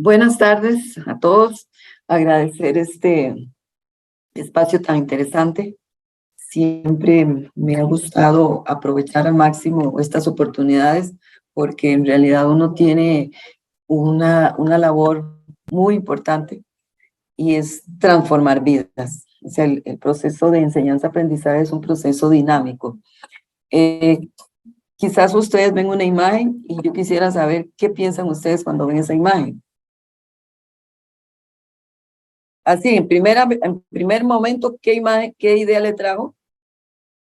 Buenas tardes a todos. Agradecer este espacio tan interesante. Siempre me ha gustado aprovechar al máximo estas oportunidades porque en realidad uno tiene una labor muy importante y es transformar vidas. O sea, el proceso de enseñanza-aprendizaje es un proceso dinámico. Quizás ustedes ven una imagen y yo quisiera saber qué piensan ustedes cuando ven esa imagen. Así, en primer momento, ¿qué imagen, qué idea le trajo?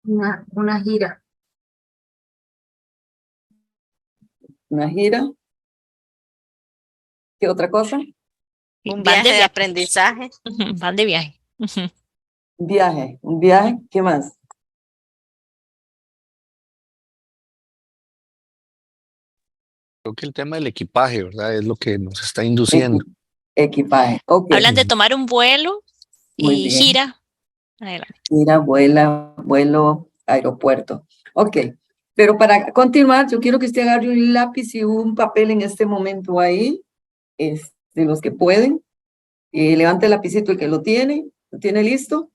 Una gira. Una gira. ¿Qué otra cosa? Un viaje de aprendizaje. Van de viaje. Un viaje, ¿qué más? Creo que el tema del equipaje, ¿verdad? Es lo que nos está induciendo. Equipaje, ok. Hablan de tomar un vuelo Muy y bien. gira. Adelante. Gira, vuelo, aeropuerto. Ok, pero para continuar, yo quiero que usted agarre un lápiz y un papel en este momento ahí, de los que pueden. Levante el lapicito el que lo tiene listo.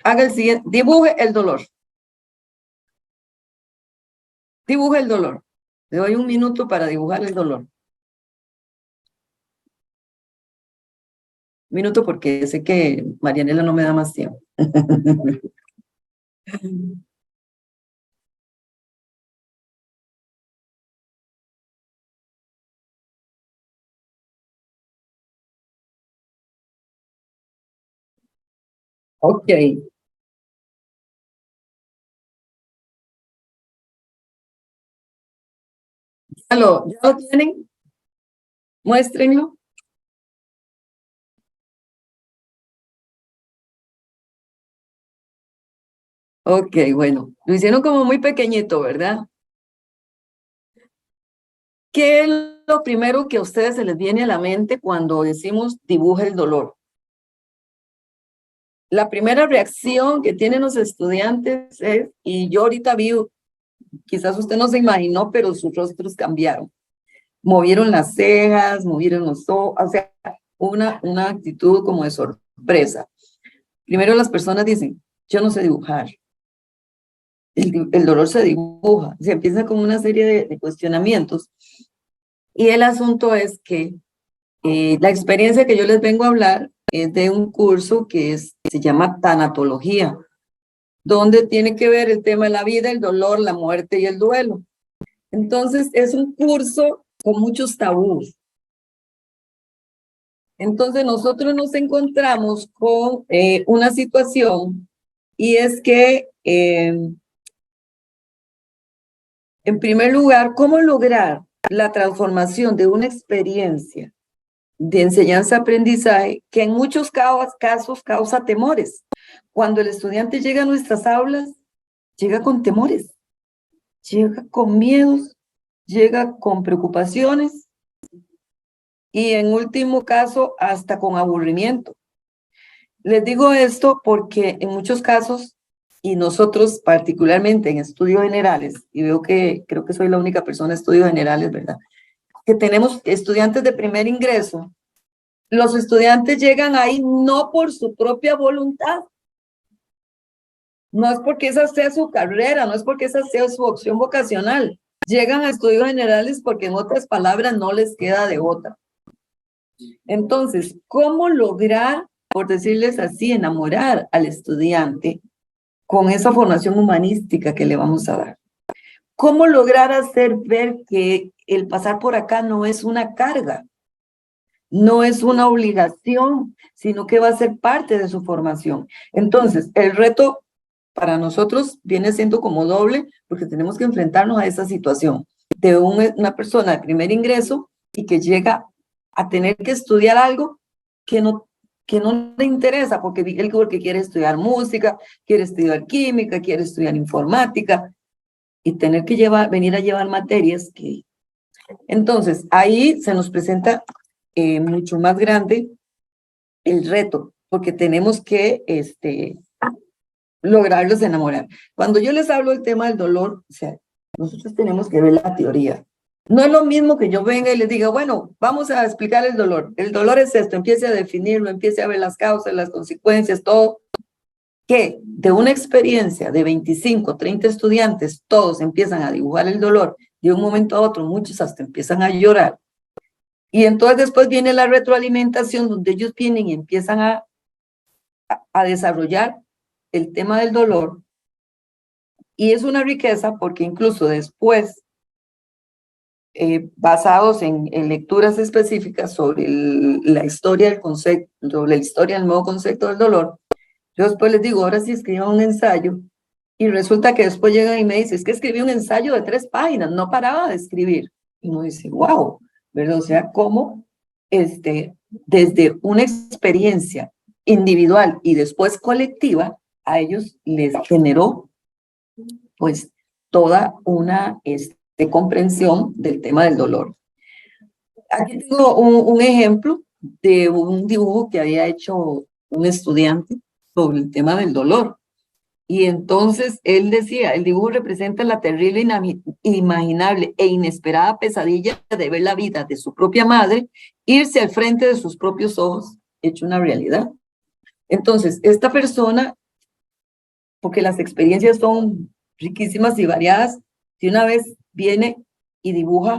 Haga el siguiente, dibuje el dolor. Dibuje el dolor. Le doy un minuto para dibujar el dolor. Un minuto porque sé que Marianela no me da más tiempo. Ok. ¿Ya lo tienen? Muéstrenlo. Ok, bueno. Lo hicieron como muy pequeñito, ¿verdad? ¿Qué es lo primero que a ustedes se les viene a la mente cuando decimos dibuja el dolor? La primera reacción que tienen los estudiantes es, y yo ahorita vi, quizás usted no se imaginó, pero sus rostros cambiaron. Movieron las cejas, movieron los ojos, o sea, una actitud como de sorpresa. Primero las personas dicen, yo no sé dibujar. El dolor se dibuja, se empieza con una serie de cuestionamientos. Y el asunto es que la experiencia que yo les vengo a hablar es de un curso que se llama tanatología, donde tiene que ver el tema de la vida, el dolor, la muerte y el duelo. Entonces, es un curso con muchos tabús. Entonces, nosotros nos encontramos con una situación y es que, en primer lugar, ¿cómo lograr la transformación de una experiencia de enseñanza-aprendizaje que en muchos casos causa temores? Cuando el estudiante llega a nuestras aulas, llega con temores, llega con miedos, llega con preocupaciones y en último caso hasta con aburrimiento. Les digo esto porque en muchos casos, y nosotros particularmente en estudios generales, y creo que soy la única persona en estudios generales, ¿verdad? Que tenemos estudiantes de primer ingreso. Los estudiantes llegan ahí no por su propia voluntad. No es porque esa sea su carrera, no es porque esa sea su opción vocacional. Llegan a estudios generales porque en otras palabras no les queda de otra. Entonces, ¿cómo lograr, por decirles así, enamorar al estudiante con esa formación humanística que le vamos a dar? ¿Cómo lograr hacer ver que el pasar por acá no es una carga? No es una obligación, sino que va a ser parte de su formación. Entonces, el reto para nosotros viene siendo como doble, porque tenemos que enfrentarnos a esa situación de una persona de primer ingreso y que llega a tener que estudiar algo que no le interesa, porque él quiere estudiar música, quiere estudiar química, quiere estudiar informática, y tener que venir a llevar materias que... Entonces, ahí se nos presenta mucho más grande el reto, porque tenemos que lograrlos enamorar. Cuando yo les hablo del tema del dolor, o sea, nosotros tenemos que ver la teoría, No es lo mismo que yo venga y les diga, bueno, vamos a explicar el dolor. El dolor es esto, empiece a definirlo, empiece a ver las causas, las consecuencias, todo. Que de una experiencia de 25, 30 estudiantes, todos empiezan a dibujar el dolor, de un momento a otro, muchos hasta empiezan a llorar. Y entonces después viene la retroalimentación, donde ellos vienen y empiezan a desarrollar el tema del dolor. Y es una riqueza porque incluso después, basados en lecturas específicas sobre la historia del concepto, sobre la historia del nuevo concepto del dolor, yo después les digo, ahora sí escriban un ensayo, y resulta que después llegan y me dicen, es que escribí un ensayo de 3 páginas, no paraba de escribir. Y uno dice, wow, ¿verdad? O sea, cómo desde una experiencia individual y después colectiva, a ellos les generó pues toda una comprensión del tema del dolor. Aquí tengo un ejemplo de un dibujo que había hecho un estudiante sobre el tema del dolor. Y entonces él decía, el dibujo representa la terrible, inimaginable e inesperada pesadilla de ver la vida de su propia madre irse al frente de sus propios ojos, hecho una realidad. Entonces, esta persona, porque las experiencias son riquísimas y variadas, de una vez viene y dibuja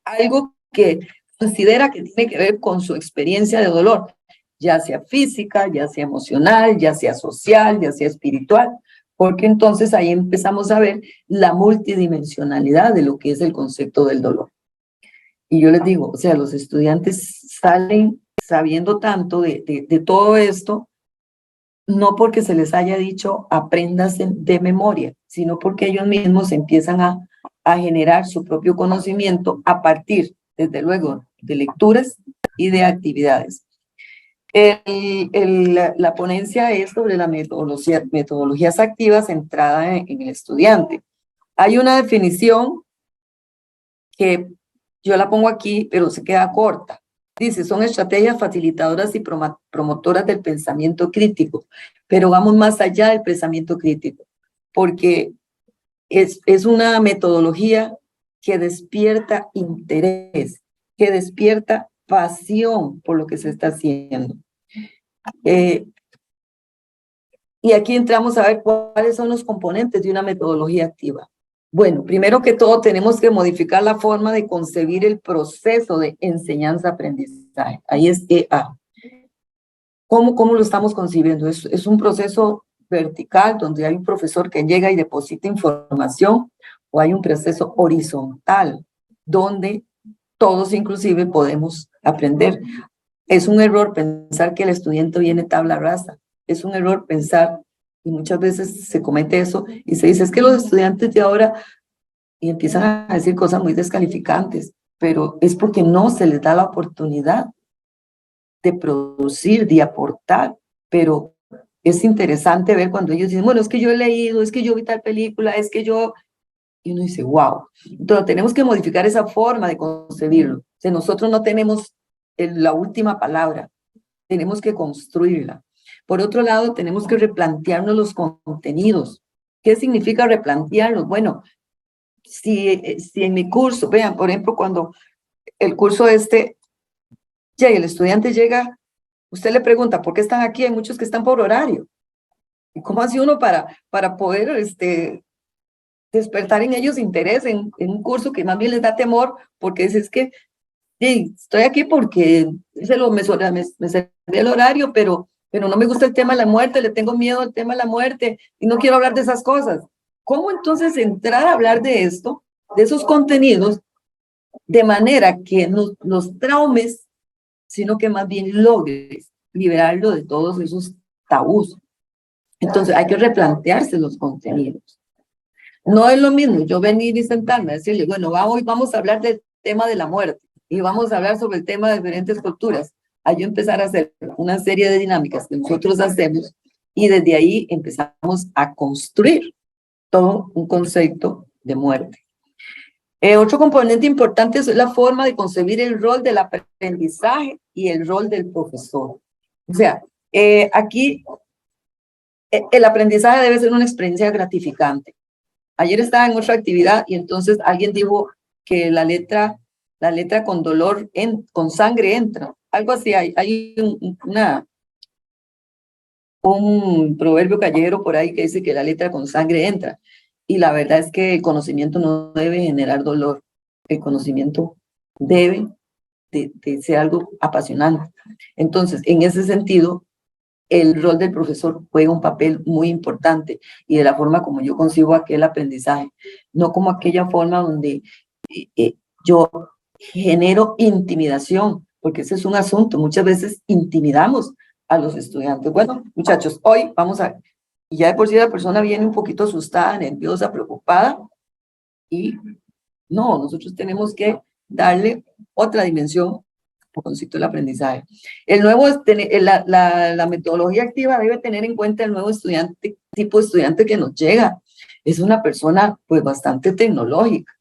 algo que considera que tiene que ver con su experiencia de dolor, ya sea física, ya sea emocional, ya sea social, ya sea espiritual, porque entonces ahí empezamos a ver la multidimensionalidad de lo que es el concepto del dolor. Y yo les digo, o sea, los estudiantes salen sabiendo tanto de todo esto, no porque se les haya dicho aprendas de memoria, sino porque ellos mismos empiezan a generar su propio conocimiento a partir, desde luego, de lecturas y de actividades. La ponencia es sobre la metodologías activas centrada en el estudiante. Hay una definición que yo la pongo aquí, pero se queda corta. Dice, son estrategias facilitadoras y promotoras del pensamiento crítico, pero vamos más allá del pensamiento crítico, porque es una metodología que despierta interés, que despierta pasión por lo que se está haciendo. Y aquí entramos a ver cuáles son los componentes de una metodología activa. Bueno, primero que todo tenemos que modificar la forma de concebir el proceso de enseñanza-aprendizaje. Ahí es EA. ¿Cómo lo estamos concibiendo? Es un proceso vertical donde hay un profesor que llega y deposita información, o hay un proceso horizontal donde todos inclusive podemos aprender. Es un error pensar que el estudiante viene tabla rasa. Es un error pensar, y muchas veces se comete eso, y se dice, es que los estudiantes de ahora, y empiezan a decir cosas muy descalificantes, pero es porque no se les da la oportunidad de producir, de aportar, pero es interesante ver cuando ellos dicen, bueno, es que yo he leído, es que yo vi tal película, es que yo... Y uno dice, wow. Entonces tenemos que modificar esa forma de concebirlo. O sea, nosotros no tenemos la última palabra, tenemos que construirla. Por otro lado, tenemos que replantearnos los contenidos. ¿Qué significa replantearlos? Bueno, si en mi curso, vean, por ejemplo, cuando el curso ya el estudiante llega, usted le pregunta, ¿por qué están aquí? Hay muchos que están por horario. ¿Y cómo hace uno para poder despertar en ellos interés en un curso que más bien les da temor? Porque es que sí, estoy aquí porque me serví el horario, pero no me gusta el tema de la muerte, le tengo miedo al tema de la muerte y no quiero hablar de esas cosas. ¿Cómo entonces entrar a hablar de esto, de esos contenidos, de manera que no los traumes, sino que más bien logres liberarlo de todos esos tabús? Entonces hay que replantearse los contenidos. No es lo mismo yo venir y sentarme a decirle, bueno, hoy vamos a hablar del tema de la muerte y vamos a hablar sobre el tema de diferentes culturas, a yo empezar a hacer una serie de dinámicas que nosotros hacemos, y desde ahí empezamos a construir todo un concepto de muerte. Otro componente importante es la forma de concebir el rol del aprendizaje y el rol del profesor. O sea, aquí el aprendizaje debe ser una experiencia gratificante. Ayer estaba en otra actividad y entonces alguien dijo que la letra con dolor, con sangre entra. Algo así, hay un proverbio callejero por ahí que dice que la letra con sangre entra. Y la verdad es que el conocimiento no debe generar dolor. El conocimiento debe de ser algo apasionante. Entonces, en ese sentido, el rol del profesor juega un papel muy importante y de la forma como yo concibo aquel aprendizaje, no como aquella forma donde yo genero intimidación, porque ese es un asunto, muchas veces intimidamos a los estudiantes. Bueno, muchachos, hoy vamos a, y ya de por sí la persona viene un poquito asustada, nerviosa, preocupada, y no, nosotros tenemos que darle otra dimensión al concepto del aprendizaje. El nuevo, la metodología activa debe tener en cuenta el nuevo estudiante, tipo de estudiante que nos llega. Es una persona pues bastante tecnológica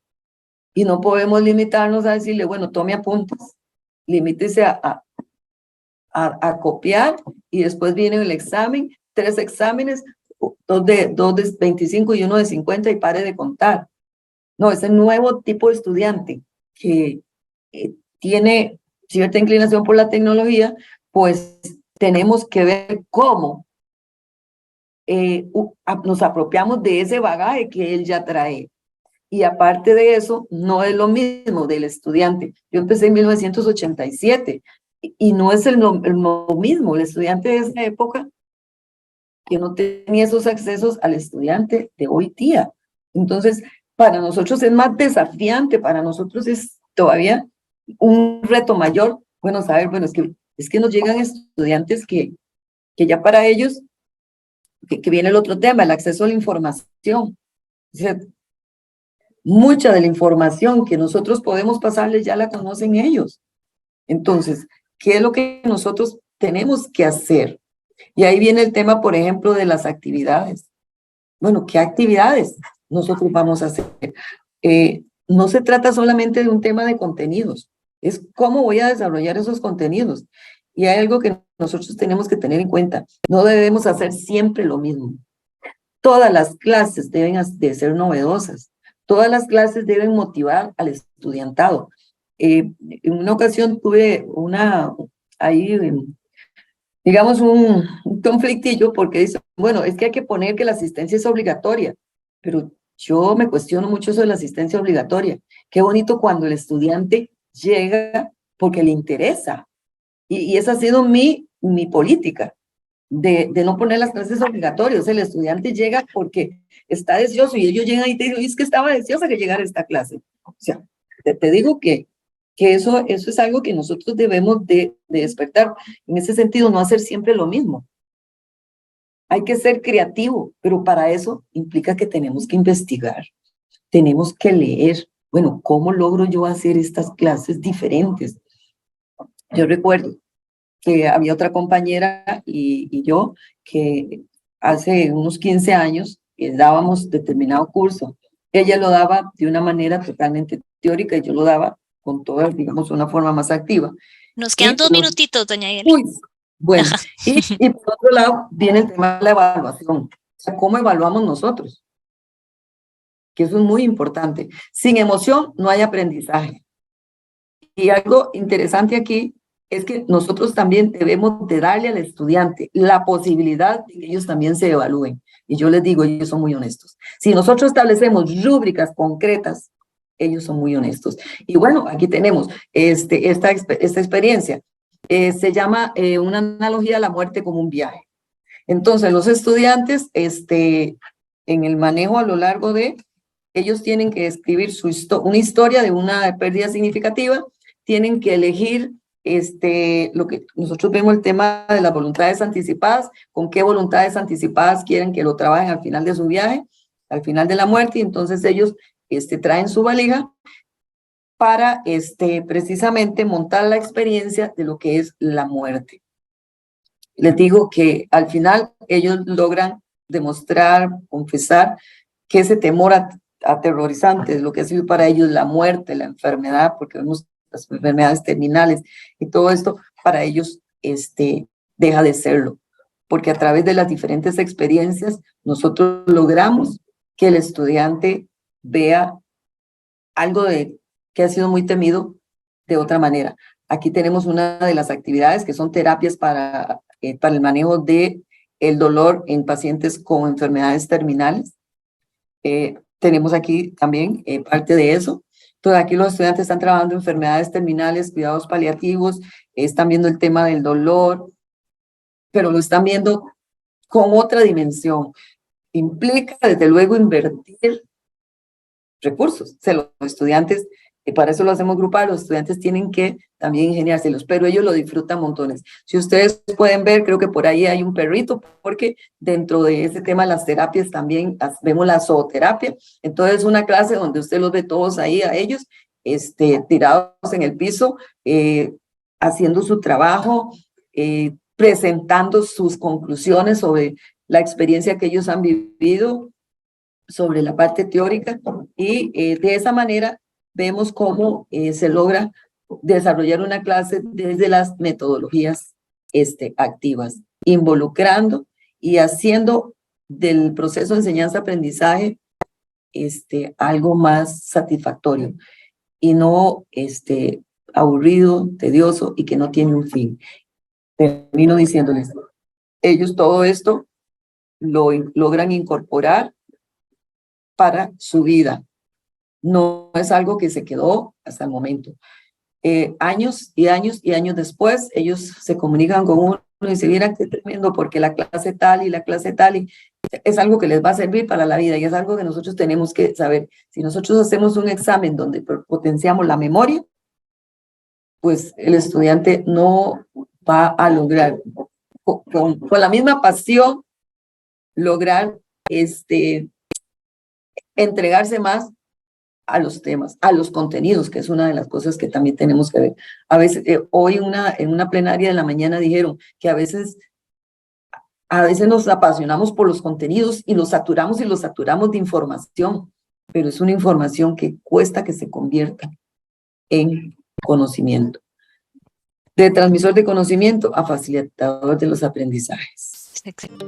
y no podemos limitarnos a decirle, bueno, tome apuntes, limítese a copiar y después viene el examen, 3 exámenes, dos de 25 y uno de 50 y pare de contar. No, ese nuevo tipo de estudiante que tiene cierta inclinación por la tecnología, pues tenemos que ver cómo nos apropiamos de ese bagaje que él ya trae. Y aparte de eso, no es lo mismo del estudiante. Yo empecé en 1987 y no es lo mismo el estudiante de esa época que no tenía esos accesos al estudiante de hoy día. Entonces, para nosotros es más desafiante, para nosotros es todavía un reto mayor. Bueno, saber, bueno, es que nos llegan estudiantes que ya para ellos, que viene el otro tema, el acceso a la información. O sea, mucha de la información que nosotros podemos pasarles ya la conocen ellos. Entonces, ¿qué es lo que nosotros tenemos que hacer? Y ahí viene el tema, por ejemplo, de las actividades. Bueno, ¿qué actividades nosotros vamos a hacer? No se trata solamente de un tema de contenidos, es cómo voy a desarrollar esos contenidos. Y hay algo que nosotros tenemos que tener en cuenta, no debemos hacer siempre lo mismo. Todas las clases deben de ser novedosas, todas las clases deben motivar al estudiantado. En una ocasión tuve digamos, un conflictillo porque dice, bueno, es que hay que poner que la asistencia es obligatoria, pero yo me cuestiono mucho eso de la asistencia obligatoria. Qué bonito cuando el estudiante llega porque le interesa. Y esa ha sido mi política, de no poner las clases obligatorias. El estudiante llega porque está deseoso y ellos llegan y te dicen, es que estaba deseosa que llegara esta clase. O sea, te digo que eso es algo que nosotros debemos de despertar. En ese sentido, no hacer siempre lo mismo. Hay que ser creativo, pero para eso implica que tenemos que investigar, tenemos que leer. Bueno, ¿cómo logro yo hacer estas clases diferentes? Yo recuerdo que había otra compañera y yo que hace unos 15 años dábamos determinado curso. Ella lo daba de una manera totalmente teórica y yo lo daba con toda, digamos, una forma más activa. Nos quedan 2 minutitos, doña Yeli. Uy, bueno, y por otro lado viene el tema de la evaluación. O sea, ¿cómo evaluamos nosotros? Que eso es muy importante. Sin emoción no hay aprendizaje. Y algo interesante aquí es que nosotros también debemos de darle al estudiante la posibilidad de que ellos también se evalúen. Y yo les digo, ellos son muy honestos. Si nosotros establecemos rúbricas concretas, ellos son muy honestos. Y bueno, aquí tenemos esta experiencia. Se llama una analogía a la muerte como un viaje. Entonces, los estudiantes, en el manejo a lo largo ellos tienen que escribir una historia de una pérdida significativa, tienen que elegir lo que nosotros vemos el tema de las voluntades anticipadas, con qué voluntades anticipadas quieren que lo trabajen al final de su viaje, al final de la muerte, y entonces ellos traen su valija para precisamente montar la experiencia de lo que es la muerte. Les digo que al final ellos logran demostrar, confesar que ese temor aterrorizante es lo que ha sido para ellos la muerte, la enfermedad, porque vemos las enfermedades terminales y todo esto, para ellos deja de serlo, porque a través de las diferentes experiencias nosotros logramos que el estudiante vea algo que ha sido muy temido de otra manera. Aquí tenemos una de las actividades que son terapias para el manejo de el dolor en pacientes con enfermedades terminales. Tenemos aquí también parte de eso. Entonces, aquí los estudiantes están trabajando enfermedades terminales, cuidados paliativos, están viendo el tema del dolor, pero lo están viendo con otra dimensión. Implica, desde luego, invertir recursos. O sea, los estudiantes, para eso lo hacemos grupal, los estudiantes tienen que también ingeniárselos, pero ellos lo disfrutan montones. Si ustedes pueden ver, creo que por ahí hay un perrito, porque dentro de ese tema las terapias también vemos la zooterapia. Entonces, una clase donde usted los ve todos ahí a ellos, tirados en el piso, haciendo su trabajo, presentando sus conclusiones sobre la experiencia que ellos han vivido, sobre la parte teórica, y de esa manera vemos cómo se logra desarrollar una clase desde las metodologías activas, involucrando y haciendo del proceso de enseñanza-aprendizaje algo más satisfactorio y no aburrido, tedioso y que no tiene un fin. Termino diciéndoles, ellos todo esto lo logran incorporar para su vida. No es algo que se quedó hasta el momento. Años y años y años después, ellos se comunican con uno y se vieran qué tremendo, porque la clase tal y la clase tal, y es algo que les va a servir para la vida, y es algo que nosotros tenemos que saber. Si nosotros hacemos un examen donde potenciamos la memoria, pues el estudiante no va a lograr, con la misma pasión, lograr entregarse más a los temas, a los contenidos, que es una de las cosas que también tenemos que ver. A veces, hoy en una plenaria de la mañana dijeron que a veces nos apasionamos por los contenidos y los saturamos de información, pero es una información que cuesta que se convierta en conocimiento. De transmisor de conocimiento a facilitador de los aprendizajes. Exacto.